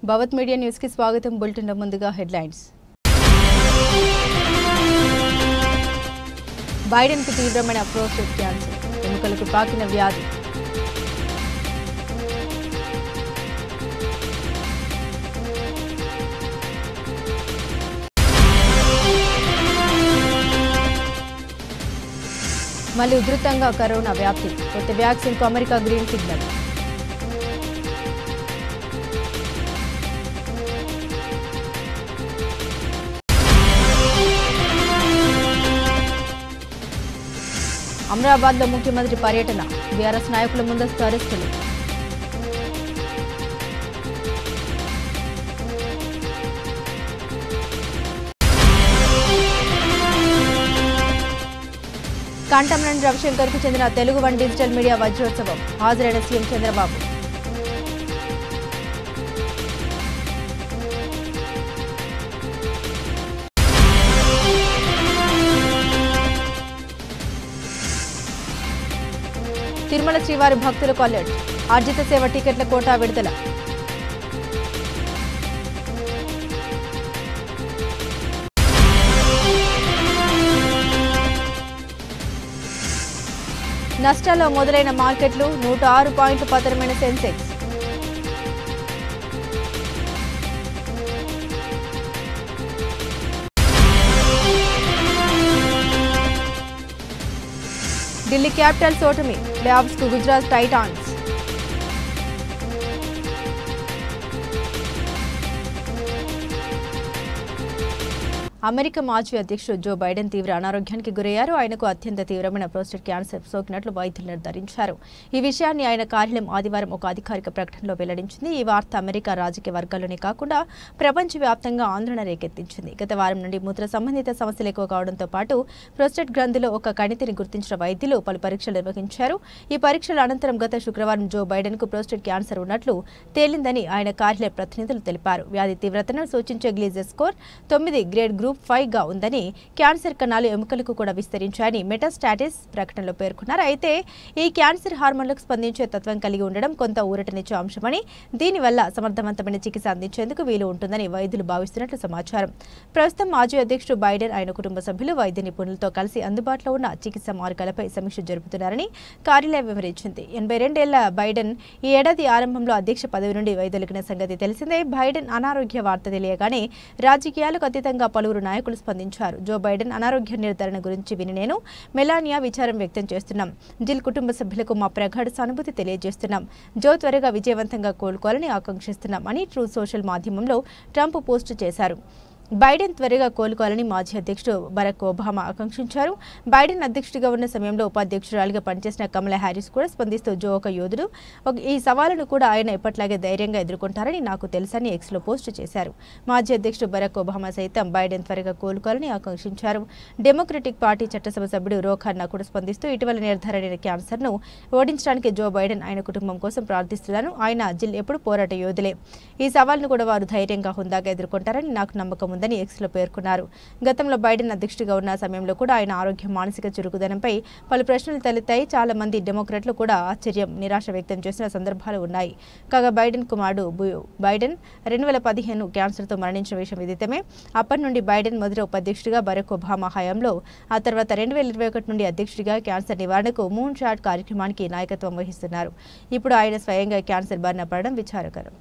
భవత్ media news కి స్వాగతం. Bulletin లో ముందుగా హెడ్లైన్స్. బైడెన్ కు తీవ్రమైన ప్రోస్టేట్ క్యాన్సర్, ఎముకలకు పాకిన వ్యాధి. మళ్లీ ఉధృతంగా కరోనా వ్యాప్తి, కొత్త వ్యాక్సిన్ కు అమెరికా గ్రీన్ సిగ్నల్. అమరాబాద్ లో ముఖ్యమంత్రి పర్యటన, బీఆర్ఎస్ నాయకుల ముందస్తు అరెస్టులు. కంటమనేని రవిశంకర్ కు చెందిన తెలుగు వన్ డిజిటల్ మీడియా వజ్రోత్సవం, హాజరైన సీఎం చంద్రబాబు. తిరుమల శ్రీవారి భక్తులకు అలర్ట్, ఆర్జిత సేవ టికెట్ల కోటా విడుదల. నష్టాల్లో మొదలైన మార్కెట్లు, 106 పాయింట్ల పతనమైన సెన్సెక్స్. ఢిల్లీ క్యాపిటల్స్ ఓటమి, ప్లే ఆఫ్స్ కు గుజరాత్ టైటాన్స్. అమెరికా మాజీ అధ్యక్షుడు జో బైడెన్ తీవ్ర అనారోగ్యానికి గురయ్యారు. ఆయనకు అత్యంత తీవ్రమైన ప్రోస్టేట్ క్యాన్సర్ సోకినట్లు వైద్యులు నిర్ధారించారు. ఈ విషయాన్ని ఆయన కార్యాలయం ఆదివారం ఒక అధికారిక ప్రకటనలో వెల్లడించింది. ఈ వార్త అమెరికా రాజకీయ వర్గాల్లోనే కాకుండా ప్రపంచవ్యాప్తంగా ఆందోళన రేకెత్తించింది. గత వారం నుండి మూత్ర సంబంధిత సమస్యలు ఎక్కువ కావడంతో పాటు ప్రోస్టేట్ గ్రంథిలో ఒక కణితిని గుర్తించిన వైద్యులు పలు పరీక్షలు నిర్వహించారు. ఈ పరీక్షల అనంతరం గత శుక్రవారం జో బైడెన్ కు ప్రోస్టేట్ క్యాన్సర్ ఉన్నట్లు తేలిందని ఆయన కార్యాలయ ప్రతినిధులు తెలిపారు. వ్యాధి తీవ్రతను సూచించే గ్లీజర్ స్కోర్ 9 గ్రేడ్ గ్రూప్ 5 గా ఉందని, క్యాన్సర్ కణాలు ఎముకలకు కూడా విస్తరించాయని మెటాస్టాటిస్ ప్రకటనలో పేర్కొన్నారు. అయితే ఈ క్యాన్సర్ హార్మోన్లకు స్పందించే తత్వం కలిగి ఉండడం కొంత ఊరటనిచ్చే అంశమని, దీనివల్ల సమర్థవంతమైన చికిత్స అందించేందుకు వీలు ఉంటుందని వైద్యులు భావిస్తున్నట్లు సమాచారం. ప్రస్తుతం మాజీ అధ్యక్షుడు బైడెన్, ఆయన కుటుంబ సభ్యులు వైద్య నిపుణులతో కలిసి అందుబాటులో ఉన్న చికిత్స మార్గాలపై సమీక్ష జరుపుతున్నారని కార్యాలయం వివరించింది. 82 ఏళ్ల బైడెన్ ఈ ఏడాది ఆరంభంలో అధ్యక్ష పదవి నుండి వైదొలిగిన సంగతి తెలిసిందే. బైడెన్ అనారోగ్య వార్త తెలియగానే రాజకీయాలకు అతీతంగా పలువురు నాయకులు స్పందించారు. జో బైడెన్ అనారోగ్య నిర్ధారణ గురించి విని నేను, మెలానియా విచారం వ్యక్తం చేస్తున్నాం. జిల్ కుటుంబ సభ్యులకు మా ప్రగాఢ సానుభూతి తెలియజేస్తున్నాం. జో త్వరగా విజయవంతంగా కోలుకోవాలని ఆకాంక్షిస్తున్నాం అని ట్రూత్ సోషల్ మాధ్యమంలో ట్రంప్ పోస్టు చేశారు. బైడెన్ త్వరగా కోలుకోవాలని మాజీ అధ్యక్షుడు బరాక్ ఒబామా ఆకాంక్షించారు. బైడెన్ అధ్యక్షుడిగా ఉన్న సమయంలో ఉపాధ్యక్షురాలిగా పనిచేసిన కమలా హ్యారిస్ కూడా స్పందిస్తూ జో ఒక యోధుడు, ఈ సవాలును కూడా ఆయన ఎప్పట్లాగే ధైర్యంగా ఎదుర్కొంటారని నాకు తెలుసని ఎక్స్లో పోస్టు చేశారు. మాజీ అధ్యక్షుడు బరాక్ ఒబామా సైతం బైడెన్ త్వరగా కోలుకోవాలని ఆకాంక్షించారు. డెమోక్రటిక్ పార్టీ చట్టసభ సభ్యుడు రో ఖన్నా కూడా స్పందిస్తూ ఇటీవల నిర్ధారణ క్యాన్సర్ను ఓడించడానికి జో బైడెన్, ఆయన కుటుంబం కోసం ప్రార్థిస్తున్నాను. ఆయన జిల్ ఎప్పుడు పోరాట యోధులే. ఈ సవాల్ను కూడా వారు ధైర్యంగా హుందాగా ఎదుర్కొంటారని నాకు నమ్మకం ఉందని ఎక్స్లో పేర్కొన్నారు. గతంలో బైడెన్ అధ్యక్షుడిగా ఉన్న సమయంలో కూడా ఆయన ఆరోగ్య, మానసిక చురుకుదనంపై పలు ప్రశ్నలు తలెత్తాయి. చాలా మంది డెమోక్రాట్లు కూడా ఆశ్చర్యం, నిరాశ వ్యక్తం చేసిన సందర్భాలు ఉన్నాయి. కాగా బైడెన్ కుమారుడు బైడెన్ 2015 క్యాన్సర్తో మరణించిన విషయం విదితమే. అప్పటి నుండి బైడెన్ మొదటి ఉపాధ్యక్షుడిగా, బరాక్ ఒబామా హయాంలో ఆ తర్వాత 2021 నుండి అధ్యక్షుడిగా క్యాన్సర్ నివారణకు మూన్ షాట్ కార్యక్రమానికి నాయకత్వం వహిస్తున్నారు. ఇప్పుడు ఆయన స్వయంగా క్యాన్సర్ బారిన పడడం విచారకరం.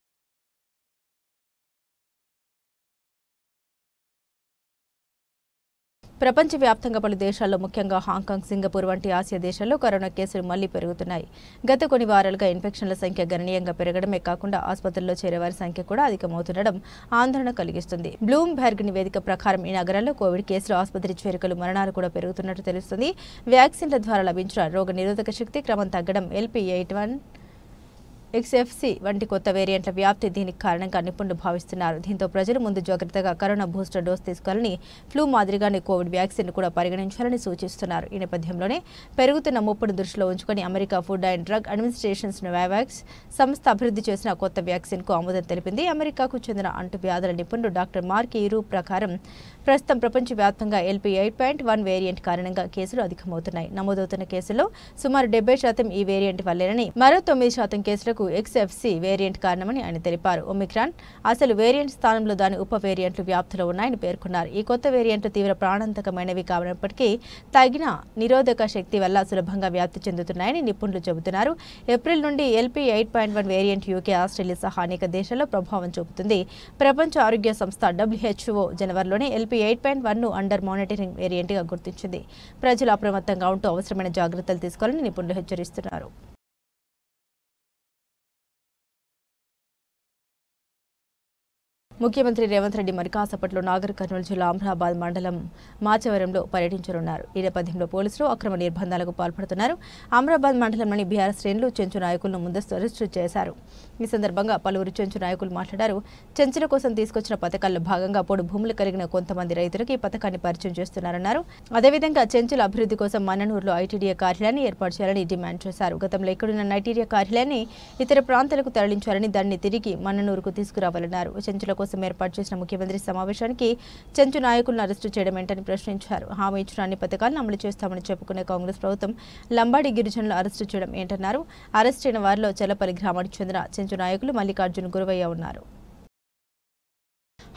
ప్రపంచవ్యాప్తంగా పలు దేశాల్లో, ముఖ్యంగా హాంకాంగ్, సింగపూర్ వంటి ఆసియా దేశాల్లో కరోనా కేసులు మళ్లీ పెరుగుతున్నాయి. గత కొన్ని వారాలుగా ఇన్ఫెక్షన్ల సంఖ్య గణనీయంగా పెరగడమే కాకుండా ఆసుపత్రుల్లో చేరేవారి సంఖ్య కూడా అధికమవుతుండడం ఆందోళన కలిగిస్తుంది. బ్లూంబెర్గ్ నివేదిక ప్రకారం ఈ నగరాల్లో కోవిడ్ కేసులు, ఆసుపత్రి చేరికలు, మరణాలు కూడా పెరుగుతున్నట్టు తెలుస్తుంది. వ్యాక్సిన్ల ద్వారా లభించిన రోగ నిరోధక శక్తి క్రమం తగ్గడం, LP81 XFC వంటి కొత్త వేరియంట్ల వ్యాప్తి దీనికి కారణంగా నిపుణులు భావిస్తున్నారు. దీంతో ప్రజలు ముందు జాగ్రత్తగా కరోనా బూస్టర్ డోస్ తీసుకోవాలని, ఫ్లూ మాదిరిగానే కోవిడ్ వ్యాక్సిన్ కూడా పరిగణించాలని సూచిస్తున్నారు. ఈ నేపథ్యంలోనే పెరుగుతున్న ముప్పును దృష్టిలో ఉంచుకొని America food and drug administrations Novavax సంస్థ అభివృద్ధి చేసిన కొత్త వ్యాక్సిన్ కు ఆమోదం తెలిపింది. అమెరికాకు చెందిన అంటువ్యాధుల నిపుణుడు డాక్టర్ మార్క్ ఈరూ ప్రకారం ప్రస్తుతం ప్రపంచవ్యాప్తంగా LP 8.1 వేరియంట్ కారణంగా కేసులు అధికమవుతున్నాయి. నమోదవుతున్న కేసుల్లో సుమారు 70% ఈ వేరియంట్ వల్లేనని, మరో 9% కేసులకు XFC వేరియంట్ కారణమని ఆయన తెలిపారు. ఒమిక్రాన్ అసలు వేరియంట్ స్థానంలో దాని ఉప వేరియంట్లు వ్యాప్తిలో ఉన్నాయని పేర్కొన్నారు. ఈ కొత్త వేరియంట్లు తీవ్ర ప్రాణాంతకమైనవి కానప్పటికీ తగిన నిరోధక శక్తి వల్ల సులభంగా వ్యాప్తి చెందుతున్నాయని నిపుణులు చెబుతున్నారు. ఏప్రిల్ నుండి LP 8.1 వేరియంట్ UK, ఆస్ట్రేలియా సహా అనేక దేశాల్లో ప్రభావం చూపుతుంది. ప్రపంచ ఆరోగ్య సంస్థ WHO జనవరిలోనే LP 8.1 ను అండర్ మానిటరింగ్ వేరియంట్గా గుర్తించింది. ప్రజలు అప్రమత్తంగా ఉంటూ అవసరమైన జాగ్రత్తలు తీసుకోవాలని నిపుణులు హెచ్చరిస్తున్నారు. ముఖ్యమంత్రి రేవంత్ రెడ్డి మరి కాసేపట్లో నాగర్ కర్నూలు జిల్లా అమ్రాబాద్ మండలం మాచవరంలో పర్యటించనున్నారు. ఈ నేపథ్యంలో పోలీసులు అక్రమ నిర్బంధాలకు పాల్పడుతున్నారు. అమ్రాబాద్ మండలంలోని బీఆర్ఎస్ శ్రేణులు చెంచు నాయకులను ముందస్తు అరెస్టు చేశారు. ఈ సందర్భంగా పలువురు చెంచు నాయకులు మాట్లాడారు. చెంచుల కోసం తీసుకొచ్చిన పథకాల్లో భాగంగా పొడు భూములు కలిగిన కొంతమంది రైతులకు ఈ పథకాన్ని పరిచయం చేస్తున్నారన్నారు. అదేవిధంగా చెంచుల అభివృద్ధి కోసం మన్ననూరులో ఐటీడీఏ కార్యాలయాన్ని ఏర్పాటు చేయాలని డిమాండ్ చేశారు. గతంలో ఇక్కడున్న ఐటీడీఏ కార్యాలయాన్ని ఇతర ప్రాంతాలకు తరలించారని, దాన్ని తిరిగి మన్ననూరుకు తీసుకురావాలన్నారు. చెంచుల కోసం ఏర్పాటు చేసిన ముఖ్యమంత్రి సమావేశానికి చెంచు నాయకులను అరెస్టు చేయడం ఏంటని ప్రశ్నించారు. హామీ ఇచ్చిన అన్ని పథకాలను అమలు చేస్తామని చెప్పుకునే కాంగ్రెస్ ప్రభుత్వం లంబాడి గిరిజనులు అరెస్టు చేయడం ఏంటన్నారు. అరెస్ట్ అయిన వారిలో చెల్లపల్లి గ్రామానికి చెందిన చెంచు నాయకులు మల్లికార్జున్, గురవయ్య ఉన్నారు.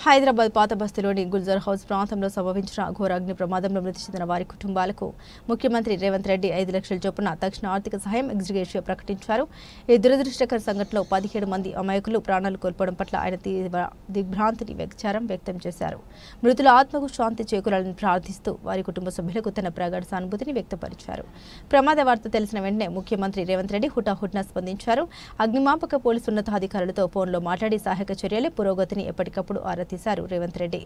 హైదరాబాద్ పాత బస్తీలోని గుల్జర్ హౌస్ ప్రాంతంలో సంభవించిన ఘోర అగ్ని ప్రమాదంలో మృతి చెందిన వారి కుటుంబాలకు ముఖ్యమంత్రి రేవంత్ రెడ్డి 5 లక్షల చొప్పున తక్షణ ఆర్థిక సహాయం ఎగ్జిగ్రేషియా ప్రకటించారు. ఈ దురదృష్టకర సంఘటనలో 17 మంది అమాయకులు ప్రాణాలు కోల్పోవడం పట్ల ఆయన తీవ్ర దిగ్భ్రాంతిని వ్యక్తం చేశారు. మృతుల ఆత్మకు శాంతి చేకూరాలని ప్రార్థిస్తూ వారి కుటుంబ సభ్యులకు తన ప్రగాఢ సానుభూతిని వ్యక్తపరిచారు. ప్రమాద వార్త తెలిసిన వెంటనే ముఖ్యమంత్రి రేవంత్ రెడ్డి హుటాహుటిన స్పందించారు. అగ్నిమాపక పోలీసు ఉన్నతాధికారులతో ఫోన్లో మాట్లాడి సహాయక చర్యల పురోగతిని ఎప్పటికప్పుడు ఆరా తీశారు. రేవంత్ రెడ్డి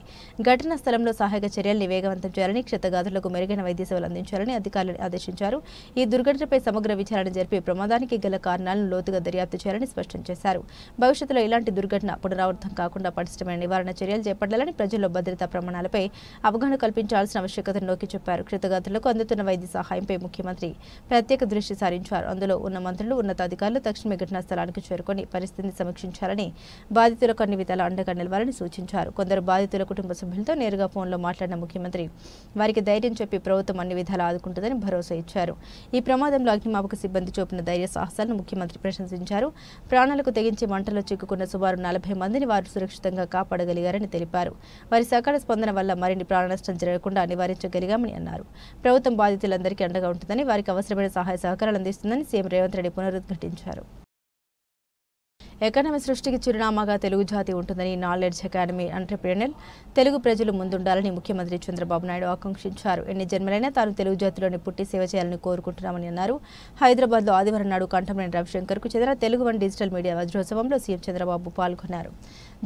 ఘటనా స్థలంలో సహాయక చర్యల్ని వేగవంతం చేయాలని, క్షతగాతులకు మెరుగైన వైద్య సేవలు అందించాలని అధికారులను ఆదేశించారు. ఈ దుర్ఘటనపై సమగ్ర విచారణ జరిపి ప్రమాదానికి గల కారణాలను లోతుగా దర్యాప్తు చేయాలని స్పష్టం చేశారు. భవిష్యత్తులో ఇలాంటి దుర్ఘటన పునరావృతం కాకుండా పటిష్టమైన నివారణ చర్యలు చేపట్టాలని, ప్రజల్లో భద్రతా ప్రమాణాలపై అవగాహన కల్పించాల్సిన ఆవశ్యకతను నొక్కి చెప్పారు. క్షతగాతులకు అందుతున్న వైద్య సహాయంపై ముఖ్యమంత్రి ప్రత్యేక దృష్టి సారించారు. అందులో ఉన్న మంత్రులు, ఉన్నతాధికారులు తక్షణమే ఘటనా స్థలానికి చేరుకొని పరిస్థితిని సమీక్షించాలని, బాధితులకు అన్ని విధాల అండగా నిలవాలని సూచించారు. కొందరు బాధితుల కుటుంబ సభ్యులతో నేరుగా ఫోన్లో మాట్లాడిన ముఖ్యమంత్రి వారికి ధైర్యం చెప్పి ప్రభుత్వం అన్ని విధాలా ఆదుకుంటుందని భరోసా ఇచ్చారు. ఈ ప్రమాదంలో అగ్నిమాపక సిబ్బంది చూపిన ధైర్య సాహసాలను ముఖ్యమంత్రి ప్రశంసించారు. ప్రాణాలకు తెగించి మంటల్లో చిక్కుకున్న సుమారు 40 మందిని వారు సురక్షితంగా కాపాడగలిగారని తెలిపారు. వారి సకాల స్పందన వల్ల మరిన్ని ప్రాణ నష్టం జరగకుండా నివారించగలిగామని అన్నారు. ప్రభుత్వం బాధితులందరికీ అండగా ఉంటుందని, వారికి అవసరమైన సహాయ సహకారాలు అందిస్తుందని సీఎం రేవంత్ రెడ్డి పునరుద్ఘాటించారు. ఎకానమీ సృష్టికి చిరునామాగా తెలుగు జాతి ఉంటుందని, నాలెడ్జ్ ఎకానమీ ఎంటర్‌ప్రెన్యూర్ తెలుగు ప్రజలు ముందుండాలని ముఖ్యమంత్రి చంద్రబాబు నాయుడు ఆకాంక్షించారు. ఎన్ని జన్మలైనా తాను తెలుగు జాతిలోనే పుట్టి సేవ చేయాలని కోరుకుంటున్నామని అన్నారు. హైదరాబాద్లో ఆదివారం నాడు కంఠంనేని రవిశంకర్కు చెందిన తెలుగు వన్ డిజిటల్ మీడియా వజ్రోత్సవంలో సీఎం చంద్రబాబు పాల్గొన్నారు.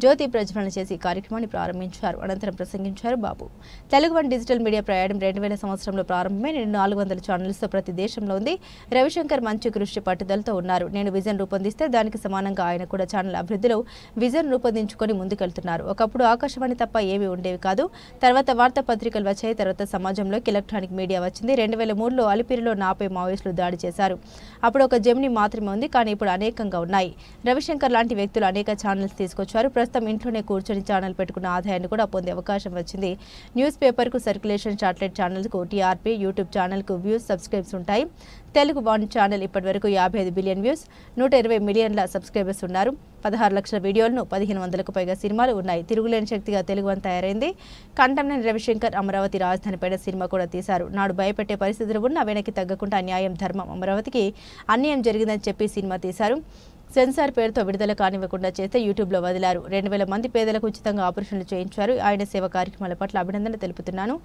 జ్యోతి ప్రజ్వలన చేసి కార్యక్రమాన్ని ప్రారంభించారు. అనంతరం ప్రసంగించారు Babu. Telugu one digital media ప్రయాణం 2000 సంవత్సరంలో ప్రారంభమై నేడు 400 ఛానల్స్తో ప్రతి దేశంలో ఉంది. రవిశంకర్ మంచి కృషి పట్టుదలతో ఉన్నారు. నేను విజన్ రూపొందిస్తే దానికి సమానంగా ఆయన కూడా ఛానల్ అభివృద్ధిలో విజన్ రూపొందించుకొని ముందుకెళ్తున్నారు. ఒకప్పుడు ఆకాశవాణి తప్ప ఏమీ ఉండేవి కాదు. తర్వాత వార్తాపత్రికలు వచ్చాయి. తర్వాత సమాజంలోకి ఎలక్ట్రానిక్ మీడియా వచ్చింది. 2003లో అలిపిరిలో నాపై మావోయిస్టులు దాడి చేశారు. అప్పుడు ఒక జెమిని మాత్రమే ఉంది, కానీ ఇప్పుడు అనేకంగా ఉన్నాయి. రవిశంకర్ లాంటి వ్యక్తులు అనేక ఛానల్స్ తీసుకొచ్చారు. ప్రస్తుతం ఇంట్లోనే కూర్చొని ఛానల్ పెట్టుకున్న ఆదాయాన్ని కూడా పొందే అవకాశం వచ్చింది. న్యూస్ పేపర్కు సర్క్యులేషన్, శాటిలైట్ ఛానల్కు టీఆర్పీ, యూట్యూబ్ ఛానల్కు వ్యూస్, సబ్స్క్రైబ్స్ ఉంటాయి. తెలుగు వన్ ఛానల్ ఇప్పటివరకు 55 బిలియన్ వ్యూస్, 120 మిలియన్ల సబ్స్క్రైబర్స్ ఉన్నారు. 16 లక్షల వీడియోలను, 1500కు పైగా సినిమాలు ఉన్నాయి. తిరుగులేని శక్తిగా తెలుగు వన్ తయారైంది. కంఠంనేని రవిశంకర్ అమరావతి రాజధానిపైన సినిమా కూడా తీశారు. నాడు భయపెట్టే పరిస్థితులు ఉన్నా వెనక్కి తగ్గకుండా న్యాయం, ధర్మం, అమరావతికి అన్యాయం జరిగిందని చెప్పి సినిమా తీశారు. సెన్సార్ పేరుతో విడుదల కానివ్వకుండా చేస్తే యూట్యూబ్లో వదిలారు. 2000 మంది పేదలకు ఉచితంగా ఆపరేషన్లు చేయించారు. ఆయన సేవ కార్యక్రమాల పట్ల అభినందన తెలుపుతున్నాను.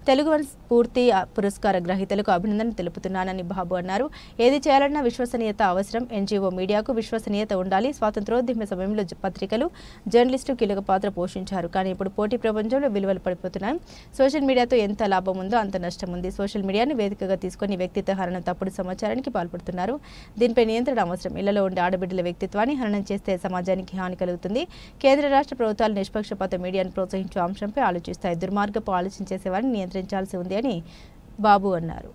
తెలుగు వన్ పూర్తి పురస్కార గ్రహీతలకు అభినందన తెలుపుతున్నానని బాబు అన్నారు. ఏది చేయాలన్నా విశ్వసనీయత అవసరం. ఎన్జీఓ మీడియాకు విశ్వసనీయత ఉండాలి. స్వాతంత్రోద్యమ సమయంలో పత్రికలు, జర్నలిస్టు కీలక పాత్ర పోషించారు. కానీ ఇప్పుడు పోటీ ప్రపంచంలో విలువలు పడిపోతున్నాయి. సోషల్ మీడియాతో ఎంత లాభం ఉందో అంత నష్టం ఉంది. సోషల్ మీడియాను వేదికగా తీసుకొని వ్యక్తిత్వ హననం, తప్పుడు సమాచారానికి పాల్పడుతున్నారు. దీనిపై నియంత్రణ అవసరం. ఇళ్లలో ఉండే ఆడబిడ్డల వ్యక్తిత్వాన్ని హననం చేస్తే సమాజానికి హాని కలుగుతుంది. కేంద్ర రాష్ట్ర ప్రభుత్వాలు నిష్పక్షపాత మీడియాను ప్రోత్సహించే అంశంపై ఆలోచిస్తాయి. దుర్మార్గపు ఆలోచించేసేవారిని నియంత్రించాల్సి ఉంది అని బాబు అన్నారు.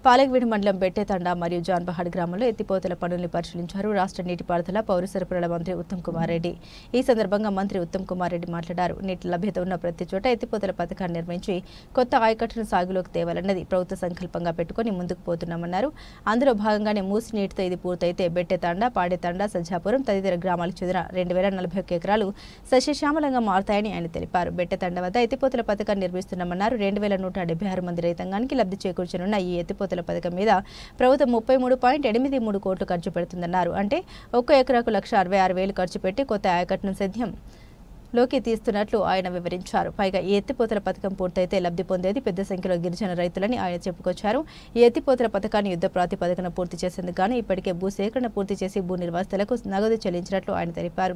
పాలెగవీడు మండలం బెట్టెతండా మరియు జాన్బహాడ్ గ్రామంలో ఎత్తిపోతల పనులను పరిశీలించారు రాష్ట్ర నీటిపారుదల పౌర సరఫరాల మంత్రి ఉత్తమ్ కుమార్ రెడ్డి. ఈ సందర్భంగా మంత్రి ఉత్తమ్ కుమార్ రెడ్డి మాట్లాడారు. నీటి లభ్యత ఉన్న ప్రతి చోట ఎత్తిపోతల పథకాన్ని నిర్మించి కొత్త ఆయకట్టును సాగులోకి తేవాలన్నది ప్రభుత్వ సంకల్పంగా పెట్టుకుని ముందుకు పోతున్నామన్నారు. అందులో భాగంగానే మూసి నీటితో ఇది పూర్తయితే బెట్టెతండా, పాడెతండా, సజ్జాపురం తదితర గ్రామాలకు చెందిన 2041 ఎకరాలు సస్యశ్యామలంగా మారుతాయని ఆయన తెలిపారు. బెట్టెతండా వద్ద ఎత్తిపోతల పథకాన్ని నిర్మిస్తున్నామన్నారు. 2176 మంది రైతాంగానికి లబ్ధి చేకూర్చనున్న ఈ ఎత్తిపోతల పథకం మీద ప్రభుత్వం 33.83 కోట్లు ఖర్చు పెడుతుందన్నారు. అంటే ఒక్క ఎకరాకు 1,66,000 ఖర్చు పెట్టి కొత్త ఆయకట్టును సద్యంలోకి తీస్తున్నట్లు ఆయన వివరించారు. పైగా ఈ ఎత్తిపోతల పథకం పూర్తయితే లబ్ధి పొందేది పెద్ద సంఖ్యలో గిరిజన రైతులని ఆయన చెప్పుకొచ్చారు. ఈ ఎత్తిపోతల పథకాన్ని యుద్ధ ప్రాతిపదికన పూర్తి చేసేందుకు గాను ఇప్పటికే భూసేకరణ పూర్తి చేసి భూ నిర్వాసితులకు నగదు చెల్లించినట్లు ఆయన తెలిపారు.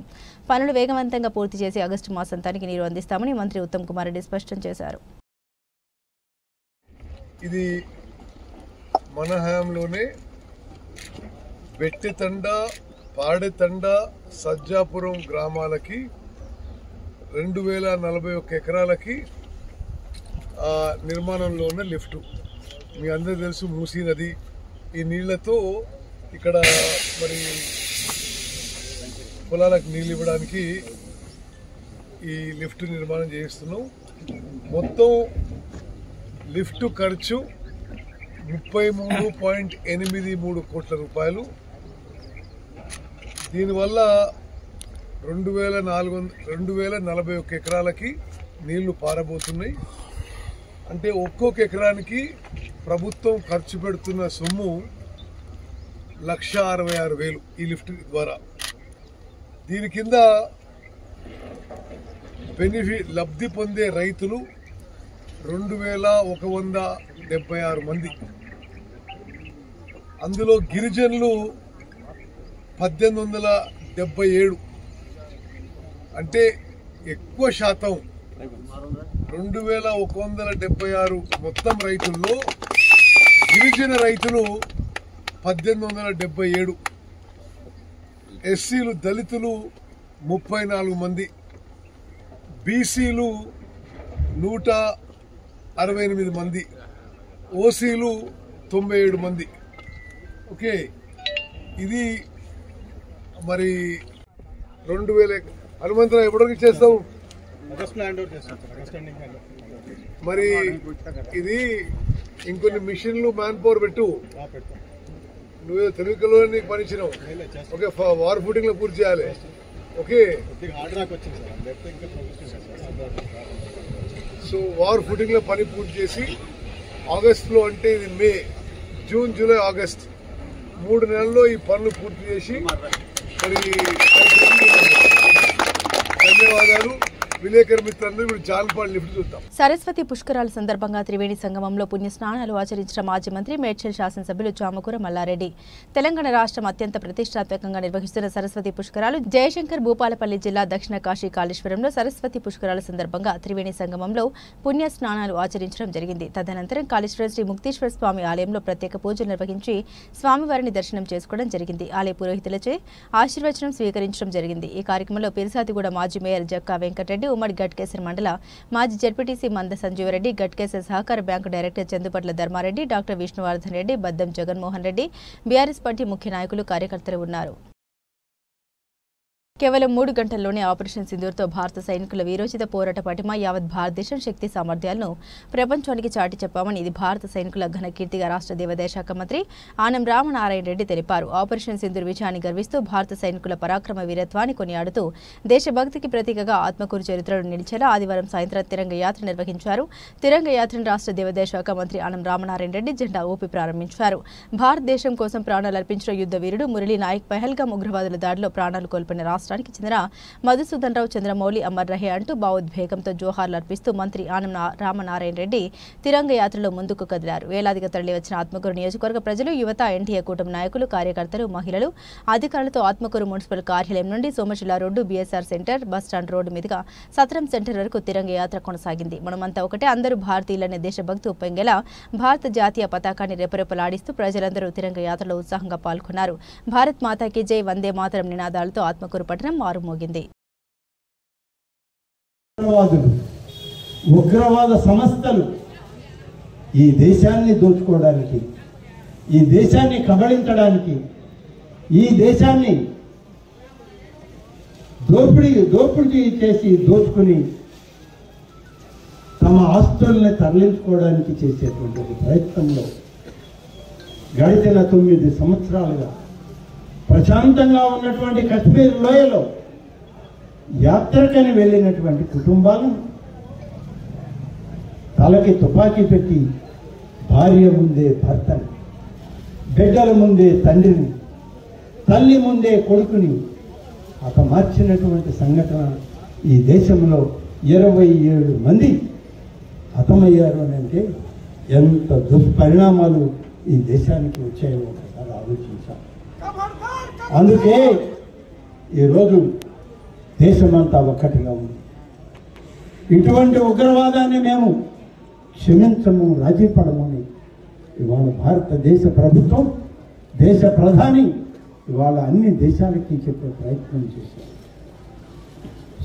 పనులు వేగవంతంగా పూర్తి చేసి ఆగస్టు మాసాంతానికి నీరు అందిస్తామని మంత్రి ఉత్తమ్ కుమార్ రెడ్డి స్పష్టం చేశారు. ఇది మన హయాంలోనే బెట్టెతండా, పాడెతండా, సజ్జాపురం గ్రామాలకి 2041 ఎకరాలకి నిర్మాణంలోనే లిఫ్టు. మీ అందరూ తెలుసు మూసీ నది. ఈ నీళ్లతో ఇక్కడ మరి పొలాలకు నీళ్ళు ఇవ్వడానికి ఈ లిఫ్ట్ నిర్మాణం చేయిస్తున్నాం. మొత్తం లిఫ్ట్ ఖర్చు 33.83 కోట్ల రూపాయలు. దీనివల్ల 2041 ఎకరాలకి నీళ్లు పారబోతున్నాయి. అంటే ఒక్కొక్క ఎకరానికి ప్రభుత్వం ఖర్చు పెడుతున్న సొమ్ము 1,66,000 ఈ లిఫ్ట్ ద్వారా. దీని కింద లబ్ధి పొందే రైతులు 2,176 మంది. అందులో గిరిజనులు 1,877. అంటే ఎక్కువ శాతం 2,176 మొత్తం రైతుల్లో గిరిజన రైతులు 1,877. ఎస్సీలు, దళితులు 34 మంది, బీసీలు 168 మంది, ఓసీలు 97 మంది. ఓకే, ఇది మరి 2,000 హనుమంతరావు ఎప్పటికి చేస్తావు మరి. ఇది ఇంకొన్ని మిషన్లు మ్యాన్ పవర్ పెట్టు. నువ్వే తెలుగులో పనిచ్చినావు. ఓకే, వార్ ఫుటింగ్ లో పూర్తి చేయాలి. ఓకే, సో వార్ ఫుటింగ్ లో పని పూర్తి చేసి ఆగస్టులో, అంటే ఇది మే, జూన్, జూలై, ఆగస్ట్ 3 నెలల్లో ఈ పనులు పూర్తి చేసి మరి ధన్యవాదాలు. విలేకరు మిత్రులందరూ ఇప్పుడు జాన్పాడ్ లిఫ్ట్ చూద్దాం. సరస్వతి పుష్కరాల సందర్భంగా త్రివేణి సంగమంలో పుణ్య స్నానాలు ఆచరించిన మాజీ మంత్రి మేడ్చల్ శాసనసభ్యులు చామకూర మల్లారెడ్డి. తెలంగాణ రాష్ట్రం అత్యంత ప్రతిష్టాత్మకంగా నిర్వహిస్తున్న సరస్వతి పుష్కరాలు జయశంకర్ భూపాలపల్లి జిల్లా దక్షిణ కాశీ కాళేశ్వరంలో సరస్వతి పుష్కరాల సందర్భంగా త్రివేణి సంగమంలో పుణ్య స్నానాలు ఆచరించడం జరిగింది. తదనంతరం కాళేశ్వరం శ్రీ ముక్తేశ్వర స్వామి ఆలయంలో ప్రత్యేక పూజలు నిర్వహించి స్వామివారిని దర్శనం చేసుకోవడం జరిగింది. ఆలయ పురోహితులచే ఆశీర్వచనం స్వీకరించడం జరిగింది. ఈ కార్యక్రమంలో పిరిసాతిగూడ మాజీ మేయర్ జక్కా వెంకటరెడ్డి, ఉమ్మడి గట్కేసర్ మండల మాజీ జడ్పీటీసీ మంద సంజీవరెడ్డి, గట్కేసర్ సహకార bank director Chandupatla Dharmareddy, doctor Vishnuvardhan Reddy, Baddam Jaganmohan Reddy, BRS party ముఖ్య నాయకులు, కార్యకర్తలు ఉన్నారు. కేవలం 3 గంటల్లోనే ఆపరేషన్ సింధూర్తో భారత సైనికుల వీరోచిత పోరాట పటిమ, యావత్ భారతదేశం శక్తి సామర్థ్యాలను ప్రపంచానికి చాటి చెప్పామని ఇది భారత సైనికుల ఘన కీర్తిగా రాష్ట్ర దేవాదాయ శాఖ మంత్రి ఆనం రామనారాయణ రెడ్డి తెలిపారు. ఆపరేషన్ సింధూర్ విజయాన్ని గర్విస్తూ భారత సైనికుల పరాక్రమ వీరత్వాన్ని కొనియాడుతూ దేశభక్తికి ప్రతీకగా ఆత్మకూరు చరిత్రలో నిలిచేలా ఆదివారం సాయంత్రం తిరంగ యాత్ర నిర్వహించారు. తిరంగ యాత్రను రాష్ట్ర దేవాదాయ శాఖ మంత్రి ఆనం రామనారాయణ రెడ్డి జెండా ఊపి ప్రారంభించారు. భారతదేశం కోసం ప్రాణాలు అర్పించిన యుద్ధ వీరుడు మురళీ నాయక్ పహల్గామ్ ఉగ్రవాదుల దాడిలో ప్రాణాలు కోల్పోయిన రాష్ట్రానికి చెందిన మధుసూదన్ రావు చంద్రమౌళి అమర్ రహే అంటూ భావోద్వేగంతో జోహార్లు అర్పిస్తూ మంత్రి ఆనం రామనారాయణ రెడ్డి తిరంగ యాత్రలో ముందుకు కదిలారు. వేలాదిగా తరలివచ్చిన ఆత్మకూరు నియోజకవర్గ ప్రజలు, యువత, ఎన్టీఏ కూటమి నాయకులు, కార్యకర్తలు, మహిళలు, అధికారులతో ఆత్మకూరు మున్సిపల్ కార్యాలయం నుండి Somasila road, BSR centre, bus stand road మీదుగా సత్రం సెంటర్ వరకు తిరంగ యాత్ర కొనసాగింది. మనమంతా ఒకటే, అందరూ భారతీయులనే దేశభక్తి ఉప్పొంగేలా భారత జాతీయ పతాకాన్ని రెపరెపలాడిస్తూ ప్రజలందరూ తిరంగ యాత్రలో ఉత్సాహంగా పాల్గొన్నారు. భారత్ మాతాకి జై, వందే మాతరం నినాదాలతో ఆత్మకూరు పట్టణం మారుమోగింది. ఉగ్రవాద సంస్థలు ఈ దేశాన్ని దోచుకోవడానికి ఈ దేశాన్ని కబళించడానికి, ఈ దేశాన్ని దోపిడీ చేసి దోచుకుని తమ ఆస్తుల్ని తరలించుకోవడానికి చేసేటువంటి ప్రయత్నంలో గడిచిన 9 సంవత్సరాలుగా ప్రశాంతంగా ఉన్నటువంటి కశ్మీర్ లోయలో యాత్రకని వెళ్ళినటువంటి కుటుంబాలను తలకి తుపాకీ పెట్టి భార్య ముందే భర్తని, బిడ్డల ముందే తండ్రిని, తల్లి ముందే కొడుకుని హతమార్చినటువంటి సంఘటన ఈ దేశంలో 27 మంది హతమయ్యారు అని అంటే ఎంత దుష్పరిణామాలు ఈ దేశానికి వచ్చాయో ఒకసారి ఆలోచించాం. అందుకే ఈరోజు దేశమంతా ఒక్కటిగా ఉంది. ఇటువంటి ఉగ్రవాదాన్ని మేము క్షమించము, రాజీ పడమని ఇవాళ భారతదేశ ప్రభుత్వం, దేశ ప్రధాని ఇవాళ అన్ని దేశాలకి చెప్పే ప్రయత్నం చేశారు.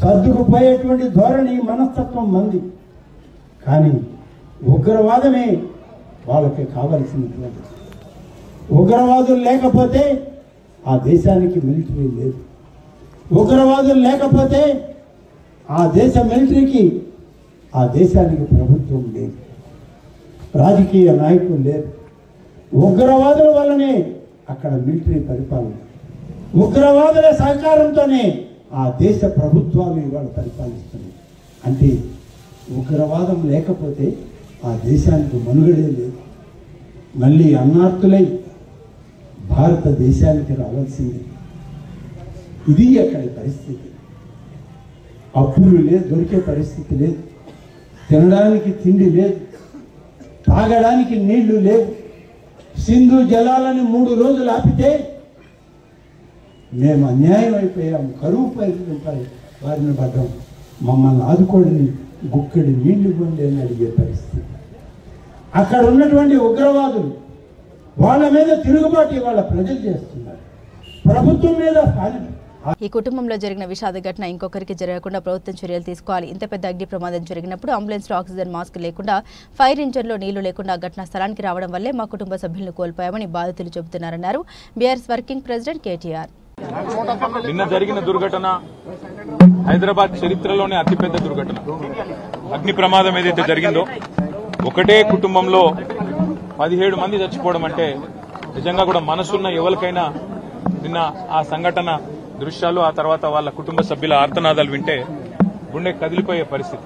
సర్దుకుపోయేటువంటి ధోరణి, మనస్తత్వం మంది, కానీ ఉగ్రవాదమే వాళ్ళకి కావలసినటువంటి. ఉగ్రవాదులు లేకపోతే ఆ దేశానికి మిలిటరీ లేదు. ఉగ్రవాదులు లేకపోతే ఆ దేశ మిలిటరీకి, ఆ దేశానికి ప్రభుత్వం లేదు, రాజకీయ నాయకులు లేరు. ఉగ్రవాదుల వల్లనే అక్కడ మిలిటరీ పరిపాలన, ఉగ్రవాదుల సహకారంతోనే ఆ దేశ ప్రభుత్వాలు ఇవాళ పరిపాలిస్తున్నాయి. అంటే ఉగ్రవాదం లేకపోతే ఆ దేశానికి మనుగడే లేదు. మళ్ళీ అన్నార్తులై భారతదేశానికి రావాల్సింది. ఇది అక్కడి పరిస్థితి. అప్పులు లేదు, దొరికే పరిస్థితి లేదు, తినడానికి తిండి లేదు, తాగడానికి నీళ్లు లేవు. సింధు జలాలను 3 రోజులు ఆపితే మేము అన్యాయం అయిపోయాం, కరువు వారిని పడ్డాం, మమ్మల్ని ఆదుకోడిని గుక్కడి నీళ్లు పొందేని అడిగే పరిస్థితి. అక్కడ ఉన్నటువంటి ఉగ్రవాదులు వాళ్ళ మీద తిరుగుబాటు వాళ్ళ ప్రజలు చేస్తున్నారు, ప్రభుత్వం మీద. ఈ కుటుంబంలో జరిగిన విషాద ఘటన ఇంకొకరికి జరగకుండా ప్రభుత్వం చర్యలు తీసుకోవాలి. ఇంత పెద్ద అగ్ని ప్రమాదం జరిగినప్పుడు అంబులెన్స్లో ఆక్సిజన్ మాస్క్ లేకుండా, ఫైర్ ఇంజన్లో నీళ్లు లేకుండా ఘటనా స్థలానికి రావడం వల్లే మా కుటుంబ సభ్యులను కోల్పోయామని బాధితులు చెబుతున్నారన్నారు బీఆర్ఎస్ వర్కింగ్ ప్రెసిడెంట్ కేటీఆర్. నిన్న జరిగిన దుర్ఘటన హైదరాబాద్ చరిత్రలోనే అతిపెద్ద దుర్ఘటన. అగ్ని ప్రమాదం ఏదైతే జరిగిందో, ఒకటే కుటుంబంలో 17 మంది చచ్చిపోవడం అంటే నిజంగా కూడా మనసున్న ఎవరికైనా నిన్న ఆ సంఘటన దృశ్యాలు, ఆ తర్వాత వాళ్ళ కుటుంబ సభ్యుల ఆర్తనాదాలు వింటే గుండె కదిలిపోయే పరిస్థితి.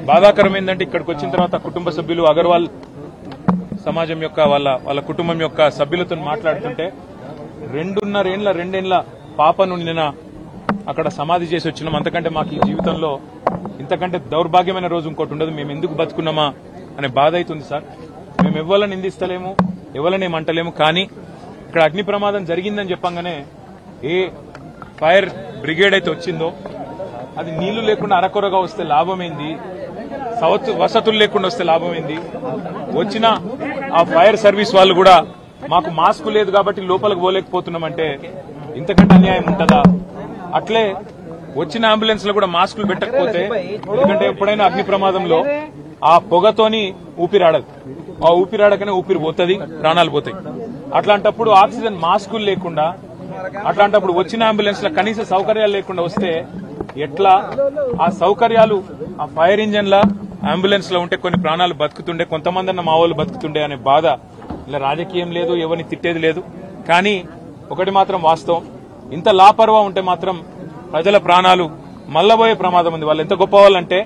బాధాకరం ఏంటంటే ఇక్కడికి వచ్చిన తర్వాత కుటుంబ సభ్యులు, అగర్వాల్ సమాజం యొక్క వాళ్ళ కుటుంబం యొక్క సభ్యులతో మాట్లాడుతుంటే 2.5 ఏళ్ల పాపను నిన్న అక్కడ సమాధి చేసి వచ్చినాం. అంతకంటే మాకు ఈ జీవితంలో ఇంతకంటే దౌర్భాగ్యమైన రోజు ఇంకోటి ఉండదు. మేము ఎందుకు బతుకున్నామా అనే బాధ అవుతుంది సార్. మేము ఎవరిని నిందిస్తలేము, ఎవరిని ఏమంటలేము, కానీ ఇక్కడ అగ్ని ప్రమాదం జరిగిందని చెప్పంగానే ఏ ఫైర్ బ్రిగేడ్ అయితే వచ్చిందో అది నీళ్లు లేకుండా అరకొరగా వస్తే లాభమైంది, వసతులు లేకుండా వస్తే లాభమైంది. వచ్చిన ఆ ఫైర్ సర్వీస్ వాళ్ళు కూడా మాకు మాస్క్ లేదు కాబట్టి లోపలికి పోలేకపోతున్నామంటే ఇంతకంటే అన్యాయం ఉంటుందా? అట్లే వచ్చిన అంబులెన్స్ లో కూడా మాస్కులు పెట్టకపోతే, ఎందుకంటే ఎప్పుడైనా అగ్ని ప్రమాదంలో ఆ పొగతోని ఊపిరాడదు, ఆ ఊపిరాడకనే ఊపిరి పోతుంది, ప్రాణాలు పోతాయి. అట్లాంటప్పుడు ఆక్సిజన్ మాస్కులు లేకుండా, అట్లాంటప్పుడు వచ్చిన అంబులెన్స్ లో కనీస సౌకర్యాలు లేకుండా వస్తే ఎట్లా? ఆ సౌకర్యాలు ఆ ఫైర్ ఇంజన్ లా అంబులెన్స్ లో ఉంటే కొన్ని ప్రాణాలు బతుకుతుండే, కొంతమంది అన్న మా వాళ్ళు బతుకుతుండే అనే బాధ. ఇలా రాజకీయం లేదు, ఎవరిని తిట్టేది లేదు, కానీ ఒకటి మాత్రం వాస్తవం, ఇంత లాపర్వా ఉంటే మాత్రం ప్రజల ప్రాణాలు మల్లబోయే ప్రమాదం ఉంది. వాళ్ళు ఎంత గొప్ప వాళ్ళంటే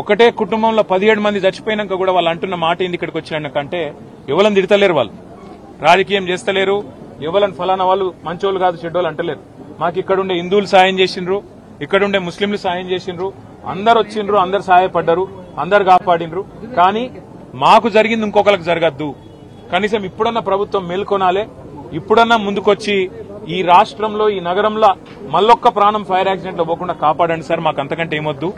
ఒకటే కుటుంబంలో 17 మంది చచ్చిపోయినాక కూడా వాళ్ళు అంటున్న మాట ఏంది ఇక్కడికి వచ్చినాకంటే ఎవరిని తిడతలేరు, వాళ్ళు రాజకీయం చేస్తలేరు, ఎవరిని ఫలానా వాళ్ళు మంచోళ్ళు కాదు చెడ్డోళ్ళు అంటలేరు. మాకు ఇక్కడుండే హిందువులు సాయం చేసిండ్రు, ఇక్కడుండే ముస్లింలు సాయం చేసిండ్రు, అందరు వచ్చిండ్రు, అందరు సహాయపడ్డారు, అందరు కాపాడిండ్రు. కానీ మాకు జరిగింది ఇంకొకరికి జరగద్దు. కనీసం ఇప్పుడన్నా ప్రభుత్వం మేల్కొనాలే, ఇప్పుడన్నా ముందుకొచ్చి ఈ రాష్ట్రంలో, ఈ నగరంలో మళ్ళొక్క ప్రాణం ఫైర్ యాక్సిడెంట్ లో పోకుండా కాపాడండి సార్, మాకు అంతకంటే ఏమొద్దు.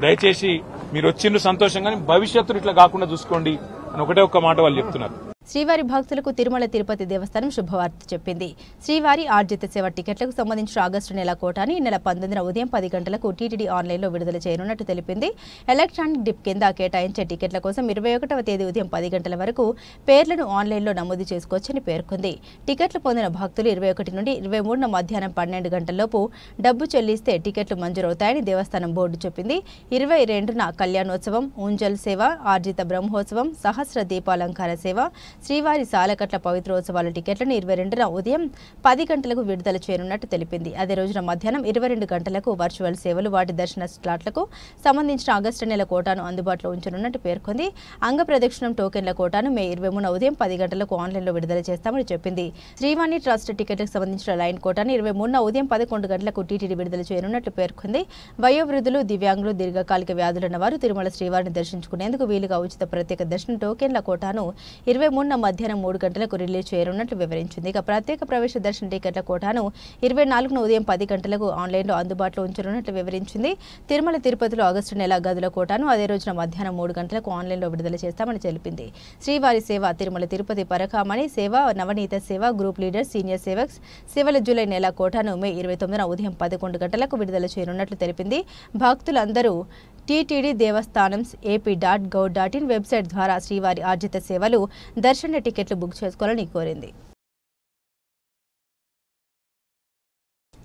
దయచేసి మీరు వచ్చిండ్రు సంతోషంగా, భవిష్యత్తులో ఇట్లా కాకుండా చూసుకోండి అని ఒకటే ఒక్క మాట వాళ్ళు చెప్తున్నారు. శ్రీవారి భక్తులకు తిరుమల తిరుపతి దేవస్థానం శుభవార్త చెప్పింది. శ్రీవారి ఆర్జిత సేవ టికెట్లకు సంబంధించిన ఆగస్టు నెల కోటాని ఈ నెల 19న ఉదయం 10 గంటలకు టీటీడీ ఆన్లైన్లో విడుదల చేయనున్నట్టు తెలిపింది. ఎలక్ట్రానిక్ డిప్ కింద కేటాయించే టికెట్ల కోసం 21వ తేదీ ఉదయం 10 గంటల వరకు పేర్లను ఆన్లైన్లో నమోదు చేసుకోవచ్చని పేర్కొంది. టికెట్లు పొందిన భక్తులు 21 నుండి 23న మధ్యాహ్నం 12 గంటలలోపు డబ్బు చెల్లిస్తే టికెట్లు మంజూరవుతాయని దేవస్థానం బోర్డు చెప్పింది. 22న కళ్యాణోత్సవం, ఊంజల్ సేవ, ఆర్జిత బ్రహ్మోత్సవం, సహస్ర దీపాలంకార సేవ, శ్రీవారి సాలకట్ల పవిత్రోత్సవాల టికెట్లను 22న ఉదయం 10 గంటలకు విడుదల చేయనున్నట్టు తెలిపింది. అదే రోజున మధ్యాహ్నం 22 గంటలకు వర్చువల్ సేవలు, వాటి దర్శన స్లాట్లకు సంబంధించిన ఆగస్టు నెల కోటాను అందుబాటులో ఉంచనున్నట్టు పేర్కొంది. అంగ ప్రదక్షిణం టోకెన్ల కోటాను మే 23న ఉదయం 10 గంటలకు ఆన్లైన్లో విడుదల చేస్తామని చెప్పింది. శ్రీవాణి ట్రస్ట్ టికెట్లకు సంబంధించిన లైన్ కోటాను 23న ఉదయం 11 గంటలకు టీటీడీ విడుదల చేయనున్నట్లు పేర్కొంది. వయోవృద్ధులు, దివ్యాంగులు, దీర్ఘకాలిక వ్యాధులున్న వారు తిరుమల శ్రీవారిని దర్శించుకునేందుకు వీలుగా ఉచిత ప్రత్యేక దర్శన టోకెన్ల కోటాను 23న మధ్యాహ్నం 3 గంటలకు రిలీజ్ చేయనున్నట్లు వివరించింది. ఇక ప్రత్యేక ప్రవేశ దర్శన టికెట్ల కోటాను 24న ఉదయం 10 గంటలకు ఆన్లైన్లో అందుబాటులో ఉంచనున్నట్లు వివరించింది. తిరుమల తిరుపతిలో ఆగస్టు నెల గదుల కోటాను అదే రోజున మధ్యాహ్నం 3 గంటలకు ఆన్లైన్లో విడుదల చేస్తామని తెలిపింది. శ్రీవారి సేవ, తిరుమల తిరుపతి పరకామణి సేవ, నవనీత సేవ, గ్రూప్ లీడర్, సీనియర్ సేవక్స్ సేవల జూలై నెల కోటాను మే 29న ఉదయం 11 గంటలకు విడుదల చేయనున్నట్లు తెలిపింది. భక్తులందరూ టీటీడీ దేవస్థానమ్స్ AP.gov.in వెబ్సైట్ ద్వారా శ్రీవారి ఆర్జిత సేవలు, దర్శన టికెట్లు బుక్ చేసుకోవాలని కోరింది.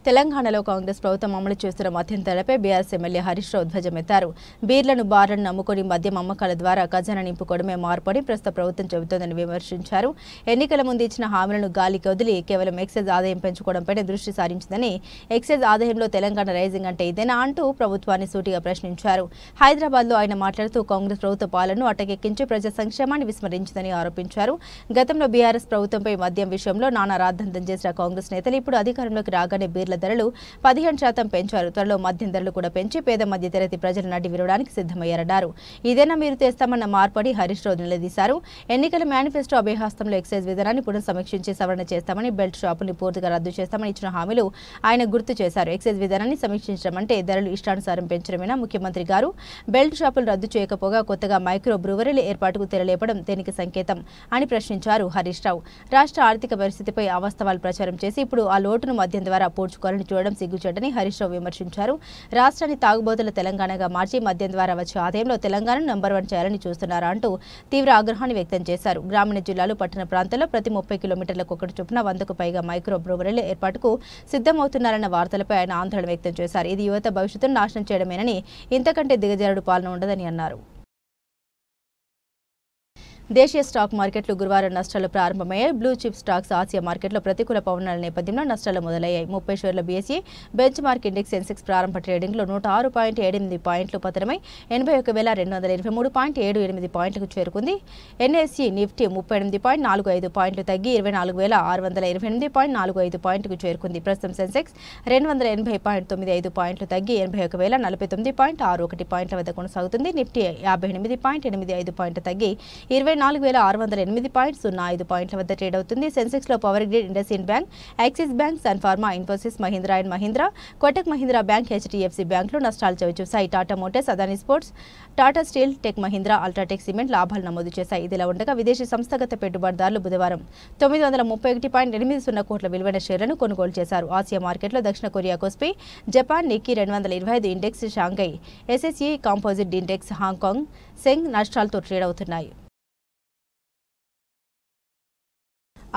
తెలంగాణలో కాంగ్రెస్ ప్రభుత్వం అమలు చేస్తున్న మద్యంతరపై బీఆర్ఎస్ ఎమ్మెల్యే హరీష్ రావు ధ్వజమెత్తారు. బీర్లను, బార్లను నమ్ముకుని మద్యం అమ్మకాల ద్వారా ఖజానా నింపుకోవడమే మార్పని ప్రస్తుత ప్రభుత్వం చెబుతోందని విమర్శించారు. ఎన్నికల ముందు ఇచ్చిన హామీలను గాలికి వదిలి కేవలం ఎక్సైజ్ ఆదాయం పెంచుకోవడంపై దృష్టి సారించిందని, ఎక్సైజ్ ఆదాయంలో తెలంగాణ రైజింగ్ అంటే ఇదేనా అంటూ ప్రభుత్వాన్ని సూటిగా ప్రశ్నించారు. హైదరాబాద్లో ఆయన మాట్లాడుతూ కాంగ్రెస్ ప్రభుత్వ పాలనను అటకెక్కించి ప్రజా సంక్షేమాన్ని విస్మరించిందని ఆరోపించారు. గతంలో బీఆర్ఎస్ ప్రభుత్వంపై మద్యం విషయంలో నానా రాద్ధాంతం చేసిన కాంగ్రెస్ నేతలు ఇప్పుడు అధికారంలోకి రాగానే బీర్ల ధరలు 15% పెంచారు. త్వరలో మద్యం ధరలు కూడా పెంచి పేద మధ్యతరగతి ప్రజల నడ్డి విరవడానికి సిద్ధమయ్యారన్నారు. ఇదేనా మీరు తెస్తామన్న మార్పడి హరీష్ రావు నిలదీశారు. ఎన్నికల మేనిఫెస్టో అభయహస్తంలో ఎక్సైజ్ విధానాన్ని పునఃసమీక్షించి సవరణ చేస్తామని, బెల్ట్ షాపుల్ని పూర్తిగా రద్దు చేస్తామని ఇచ్చిన హామీలు ఆయన గుర్తు చేశారు. ఎక్సైజ్ విధానాన్ని సమీక్షించడం అంటే ధరలు ఇష్టానుసారం పెంచడమేనా? ముఖ్యమంత్రి గారు బెల్ట్ షాపులు రద్దు చేయకపోగా కొత్తగా మైక్రో బ్రూవరీల ఏర్పాటుకు తెరలేపడం దేనికి సంకేతం అని ప్రశ్నించారు హరీష్ రావు. రాష్ట్ర ఆర్థిక పరిస్థితిపై అవాస్తవాలు ప్రచారం చేసి ఇప్పుడు ఆ లోటును మద్యం ద్వారా పూడ్చుకోవాలని చూడడం సిగ్గుచేటని హరీష్ రావు విమర్శించారు. రాష్ట్రాన్ని తాగుబోతుల తెలంగాణగా మార్చి మద్యం ద్వారా వచ్చే ఆదాయంలో తెలంగాణను నంబర్ 1 చేయాలని చూస్తున్నారా అంటూ తీవ్ర ఆగ్రహాన్ని వ్యక్తం చేశారు. గ్రామీణ జిల్లాలు, పట్టణ ప్రాంతాల్లో ప్రతి 30 కిలోమీటర్లకు ఒకటి చొప్పున 100కు పైగా మైక్రో బ్రూవరీల ఏర్పాటుకు సిద్ధమవుతున్నారన్న వార్తలపై ఆయన ఆందోళన వ్యక్తం చేశారు. ఇది యువత భవిష్యత్తును నాశనం చేయడమేనని, ఇంతకంటే దిగజారుడు పాలన ఉండదని అన్నారు. దేశీయ స్టాక్ మార్కెట్లు గురువారం నష్టాలు ప్రారంభమయ్యాయి. బ్లూ చిప్ స్టాక్స్ ఆసియా మార్కెట్లో ప్రతికూల పవనాల నేపథ్యంలో నష్టాలు మొదలయ్యాయి. 30 షేర్ల BSE bench mark index Sensex ప్రారంభ ట్రేడింగ్లో 106.78 పాయింట్లు పతనమై 81,223.78 పాయింట్లకు చేరుకుంది. ఎన్ఎస్ఈ నిఫ్టీ 38.45 పాయింట్లు తగ్గి 24,628.45 పాయింట్లకు చేరుకుంది. ప్రస్తుతం సెన్సెక్స్ 280.95 పాయింట్లు తగ్గి 81,049.61 పాయింట్ల వద్ద కొనసాగుతుంది. నిఫ్టీ 58.85 పాయింట్లు తగ్గి 24,608.05 పాయింట్ల వద్ద ట్రేడ్ అవుతుంది. సెన్సెక్స్ లో Power Grid, IndusInd Bank, Axis Bank, Sun Pharma, Infosys, Mahindra and Mahindra, Kotak Mahindra bank, HDFC బ్యాంకులు నష్టాలు చవిచూశాయి. Tata Motors, Adani Sports, Tata Steel, Tech Mahindra, UltraTech Cement లాభాలు నమోదు చేశాయి. ఇదిలా ఉండగా విదేశీ సంస్థాగత పెట్టుబడిదారులు బుధవారం 931.80 కోట్ల విలువైన షేర్లను కొనుగోలు చేశారు. ఆసియా మార్కెట్లో దక్షిణ Korea KOSPI, Japan Nikkei 225 index, Shanghai SSE composite index, Hong Kong Seng నష్టాలతో ట్రేడ్ అవుతున్నాయి.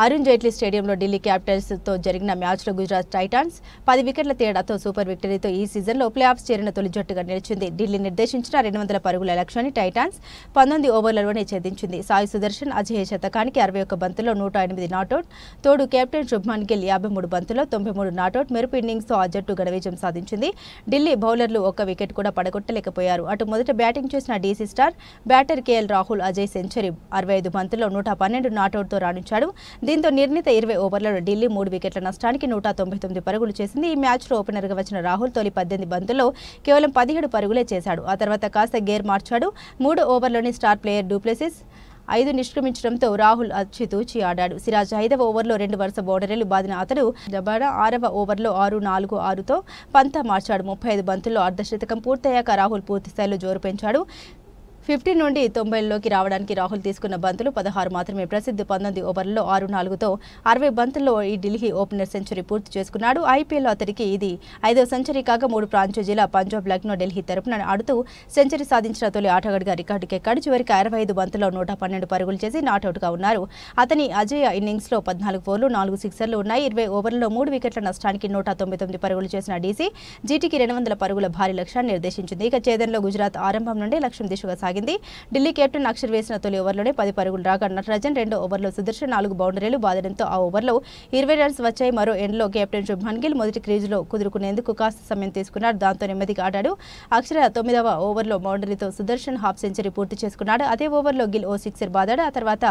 అరుణ్ జైట్లీ స్టేడియంలో ఢిల్లీ క్యాపిటల్స్ తో జరిగిన మ్యాచ్లో గుజరాత్ టైటాన్స్ 10 వికెట్ల తేడాతో సూపర్ విక్టరీతో ఈ సీజన్లో ప్లే ఆఫ్స్ చేరిన తొలి జట్టుగా నిలిచింది. ఢిల్లీ నిర్దేశించిన 200 పరుగుల లక్ష్యాన్ని టైటాన్స్ 19 ఓవర్లలోనే ఛేదించింది. సాయి సుదర్శన్, అజయ్ శతకానికి 61 బంతుల్లో 108 నాటౌట్, తోడు కెప్టెన్ శుభ్మన్ గిల్ 53 బంతుల్లో 93 నాటౌట్ మెరుపు ఇన్నింగ్స్తో ఆ జట్టు ఘన విజయం సాధించింది. ఢిల్లీ బౌలర్లు ఒక్క వికెట్ కూడా పడగొట్టలేకపోయారు. అటు మొదట బ్యాటింగ్ చేసిన DC star batter KL Rahul Ajay century 65 బంతుల్లో 112 నాటౌట్తో రాణించాడు. దీంతో నిర్ణీత 20 ఓవర్లలో ఢిల్లీ 3 వికెట్ల నష్టానికి 199 పరుగులు చేసింది. ఈ మ్యాచ్లో ఓపెనర్గా వచ్చిన రాహుల్ తొలి 18 బంతుల్లో కేవలం 17 పరుగులే చేశాడు. ఆ తర్వాత కాస్త గేర్ మార్చాడు. 3 ఓవర్లోని స్టార్ ప్లేయర్ డూప్లెసిస్ 5 నిష్క్రమించడంతో రాహుల్ అచ్చుతూచి ఆడాడు. సిరాజ్ 5వ ఓవర్లో 2 వరుస బౌండరీలు బాదిన అతడు జబాడా 6వ ఓవర్లో 6-4-6తో పంతా మార్చాడు. 35 బంతుల్లో అర్ధశతకం పూర్తయ్యాక రాహుల్ పూర్తిస్థాయిలో జోరు పెంచాడు. 50 నుండి 90లోకి రావడానికి రాహుల్ తీసుకున్న బంతులు 16 మాత్రమే. ప్రసిద్ధ 19 ఓవర్లలో 6-4తో 60 బంతుల్లో ఈ ఢిల్లీ ఓపెనర్ సెంచరీ పూర్తి చేసుకున్నాడు. ఐపీఎల్లో అతడికి ఇది 5వ సెంచరీ కాగా 3 ప్రాంతీయ జిల్లా పంజాబ్ లక్నో ఢిల్లీ తరపున ఆడుతూ సెంచరీ సాధించిన తొలి ఆటగాడిగా రికార్డుకెక్కాడు. చివరికి 65 బంతుల్లో 112 పరుగులు చేసి నాటౌట్గా ఉన్నారు. అతని అజేయ ఇన్నింగ్స్లో 14 ఫోర్లు 4 సిక్సర్లు ఉన్నాయి. 20 ఓవర్లలో 3 వికెట్ల నష్టానికి 199 పరుగులు చేసిన డీసీ జీటీకి 200 పరుగుల భారీ లక్ష్యాన్ని నిర్దేశించింది. ఇక ఛేదనలో గుజరాత్ ఆరంభం నుండి లక్ష్యం దిశగా సాగింది. ఢిల్లీ కెప్టెన్ అక్షర్ వేసిన తొలి ఓవర్లోనే 10 పరుగులు రాగా నటరాజన్ రెండో ఓవర్లో సుదర్శన్ 4 బౌండరీలు బాదడంతో ఆ ఓవర్లో 20 రన్స్ వచ్చాయి. మరో ఎండ్లో కెప్టెన్ శుభ్మన్ గిల్ మొదటి క్రీజులో కుదురుకునేందుకు కాస్త సమయం తీసుకున్నాడు. దాంతో నెమ్మదిగా ఆడాడు. అక్షర్ 9వ ఓవర్లో బౌండరీతో సుదర్శన్ హాఫ్ సెంచరీ పూర్తి చేసుకున్నాడు. అదే ఓవర్లో గిల్ ఓ సిక్సర్ బాదాడు. ఆ తర్వాత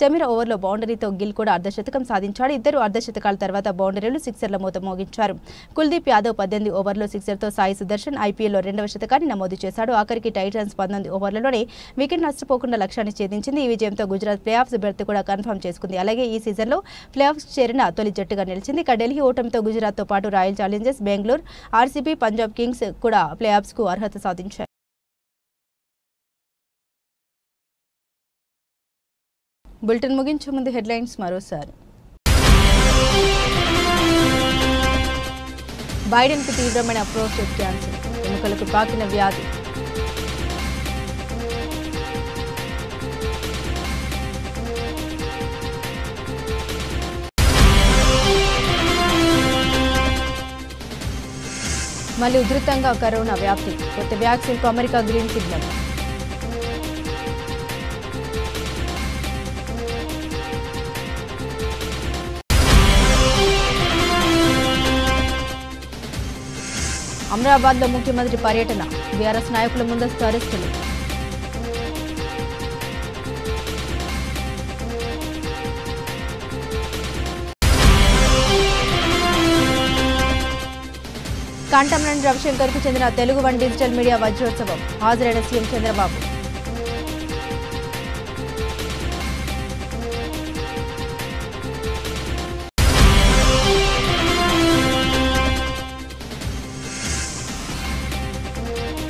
చెమిర ఓవర్లో బౌండరీతో గిల్ కూడా అర్ధశతకం సాధించాడు. ఇద్దరు అర్ధశతకాల తర్వాత బౌండరీలు సిక్సర్ల మూత మోగించారు. కుల్దీప్ యాదవ్ 18 ఓవర్లో సిక్సర్తో సాయి సుదర్శన్ ఐపీఎల్లో 2వ శతకాన్ని నమోదు చేశాడు. ఆఖరికి టైటన్స్ 19 ఓవర్లలోనే వికెట్ నష్టపోకుండా లక్ష్యాన్ని ఛేదించింది. ఈ విజయంతో గుజరాత్ ప్లే ఆఫ్స్ బెర్త్ కూడా కన్ఫర్మ్ చేసుకుంది. అలాగే ఈ సీజన్లో ప్లే ఆఫ్స్ చేరిన తొలి జట్టుగా నిలిచింది. ఇక ఢిల్లీ ఓటమితో గుజరాత్తో పాటు royal Challengers Bengaluru, RCB, Punjab Kings కూడా ప్లే ఆఫ్స్కు అర్హత సాధించాయి. బులెటిన్ ముగించే ముందు హెడ్లైన్స్ మరోసారి. బైడెన్కు తీవ్రమైన ప్రోస్టేట్ క్యాన్సర్, ఎముకలకు పాకిన వ్యాధి. మళ్లీ ఉధృతంగా కరోనా వ్యాప్తి, కొత్త వ్యాక్సిన్కు అమెరికా గ్రీన్ సిగ్నల్. అమరాబాద్లో ముఖ్యమంత్రి పర్యటన, బీఆర్ఎస్ నాయకుల ముందస్తు అరెస్టులు. కాంటంనేని రవిశంకర్కు చెందిన తెలుగు వన్ డిజిటల్ మీడియా వజ్రోత్సవం, హాజరైన సీఎం చంద్రబాబు.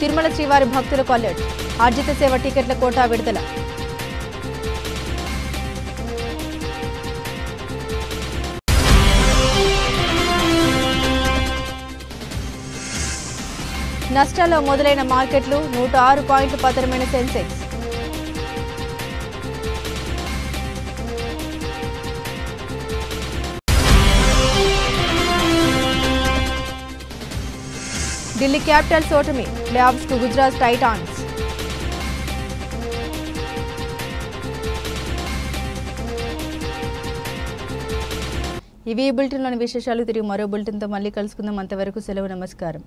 తిరుమల శ్రీవారి భక్తులకు అలర్ట్, ఆర్జిత సేవ టికెట్ల కోటా విడుదల. నష్టాల్లో మొదలైన మార్కెట్లు, 106 పాయింట్లు పతనమైన సెన్సెక్స్. ఢిల్లీ క్యాపిటల్స్ ఓటమి, ప్లే ఆఫ్స్కు గుజరాత్ టైటాన్స్. ఇవి ఈ బులెటిన్లోని విశేషాలు. తిరిగి మరో బులెటిన్తో మళ్ళీ కలుసుకుందాం. అంతవరకు సెలవు, నమస్కారం.